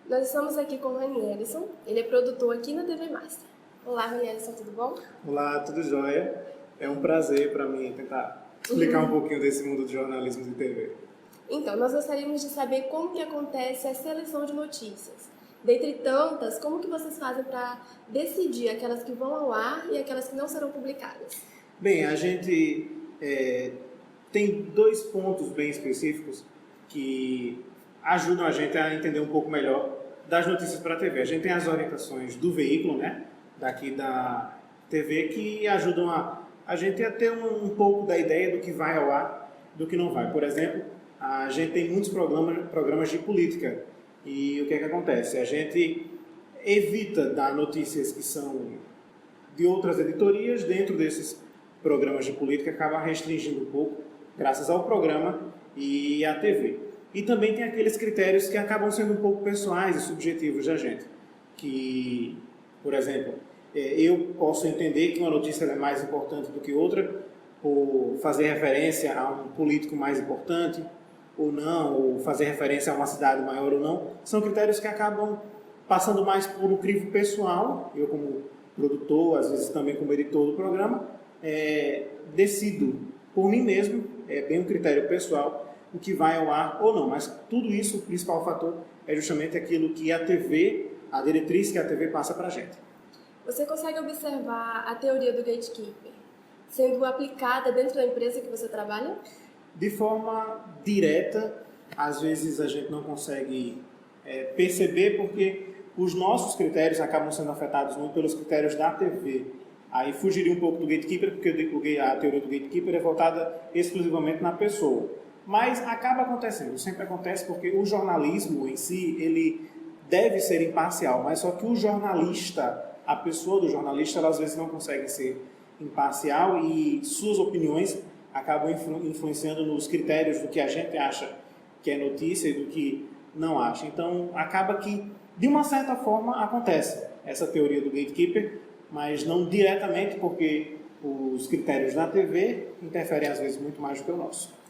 Nós estamos aqui com o Ranielson, ele é produtor aqui na TV Master. Olá, Ranielson, tudo bom? Olá, tudo jóia? É um prazer para mim tentar explicar um pouquinho desse mundo de jornalismo de TV. Então, nós gostaríamos de saber como que acontece a seleção de notícias. Dentre tantas, como que vocês fazem para decidir aquelas que vão ao ar e aquelas que não serão publicadas? Bem, a gente tem dois pontos bem específicos que ajudam a gente a entender um pouco melhor das notícias para a TV. A gente tem as orientações do veículo, né, daqui da TV, que ajudam a gente a ter um pouco da ideia do que vai ao ar, do que não vai. Por exemplo, a gente tem muitos programas de política e o que é que acontece? A gente evita dar notícias que são de outras editorias dentro desses programas de política, acaba restringindo um pouco, graças ao programa e à TV. E também tem aqueles critérios que acabam sendo um pouco pessoais e subjetivos da gente. Que, por exemplo, eu posso entender que uma notícia é mais importante do que outra, por fazer referência a um político mais importante, ou não, ou fazer referência a uma cidade maior ou não. São critérios que acabam passando mais por um crivo pessoal. Eu, como produtor, às vezes também como editor do programa, decido por mim mesmo, é bem um critério pessoal, o que vai ao ar ou não. Mas tudo isso, o principal fator, é justamente aquilo que a TV, a diretriz que a TV passa para a gente. Você consegue observar a teoria do gatekeeper sendo aplicada dentro da empresa que você trabalha? De forma direta, às vezes a gente não consegue perceber, porque os nossos critérios acabam sendo afetados muito pelos critérios da TV. Aí fugiria um pouco do gatekeeper, porque a teoria do gatekeeper é voltada exclusivamente na pessoa. Mas acaba acontecendo, sempre acontece, porque o jornalismo em si, ele deve ser imparcial, mas só que o jornalista, a pessoa do jornalista, ela às vezes não consegue ser imparcial e suas opiniões acabam influenciando nos critérios do que a gente acha que é notícia e do que não acha. Então, acaba que, de uma certa forma, acontece essa teoria do gatekeeper, mas não diretamente, porque os critérios da TV interferem às vezes muito mais do que o nosso.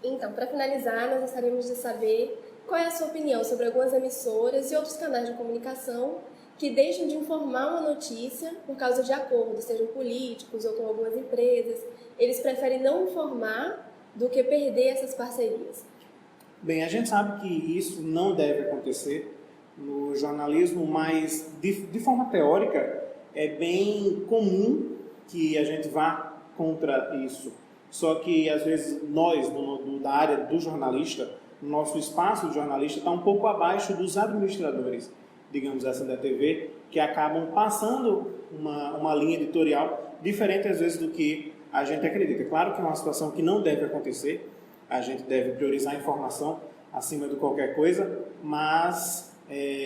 Então, para finalizar, nós gostaríamos de saber qual é a sua opinião sobre algumas emissoras e outros canais de comunicação que deixam de informar uma notícia por causa de acordos, sejam políticos ou com algumas empresas. Eles preferem não informar do que perder essas parcerias. Bem, a gente sabe que isso não deve acontecer no jornalismo, mas de forma teórica é bem comum que a gente vá contra isso. Só que, às vezes, nós, da área do jornalista, nosso espaço de jornalista está um pouco abaixo dos administradores, digamos assim, da TV, que acabam passando uma linha editorial diferente, às vezes, do que a gente acredita. Claro que é uma situação que não deve acontecer, a gente deve priorizar a informação acima de qualquer coisa, mas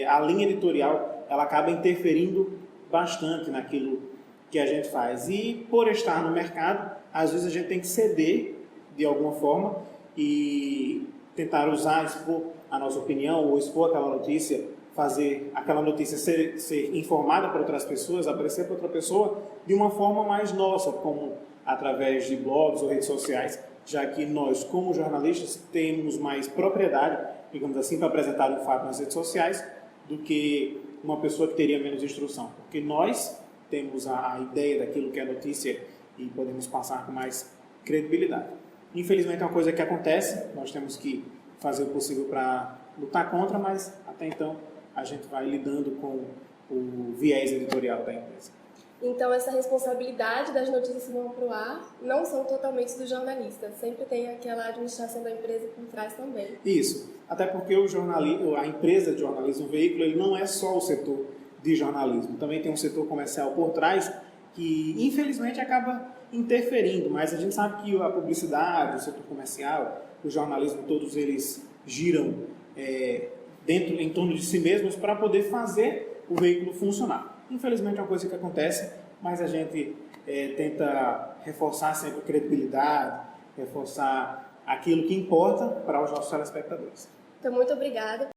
a linha editorial ela acaba interferindo bastante naquilo que a gente faz. E, por estar no mercado, às vezes a gente tem que ceder de alguma forma e tentar expor a nossa opinião ou expor aquela notícia, fazer aquela notícia ser informada para outras pessoas, aparecer para outra pessoa de uma forma mais nossa, como através de blogs ou redes sociais, já que nós, como jornalistas, temos mais propriedade, digamos assim, para apresentar um fato nas redes sociais do que uma pessoa que teria menos instrução, porque nós temos a ideia daquilo que é notícia e podemos passar com mais credibilidade. Infelizmente é uma coisa que acontece, nós temos que fazer o possível para lutar contra, mas até então a gente vai lidando com o viés editorial da empresa. Então, essa responsabilidade das notícias que vão para o ar não são totalmente do jornalista, sempre tem aquela administração da empresa por trás também. Isso, até porque a empresa de jornalismo, o veículo, ele não é só o setor de jornalismo, também tem um setor comercial por trás que infelizmente acaba interferindo, mas a gente sabe que a publicidade, o setor comercial, o jornalismo, todos eles giram em torno de si mesmos para poder fazer o veículo funcionar. Infelizmente é uma coisa que acontece, mas a gente tenta reforçar sempre a credibilidade, reforçar aquilo que importa para os nossos telespectadores. Então, muito obrigada.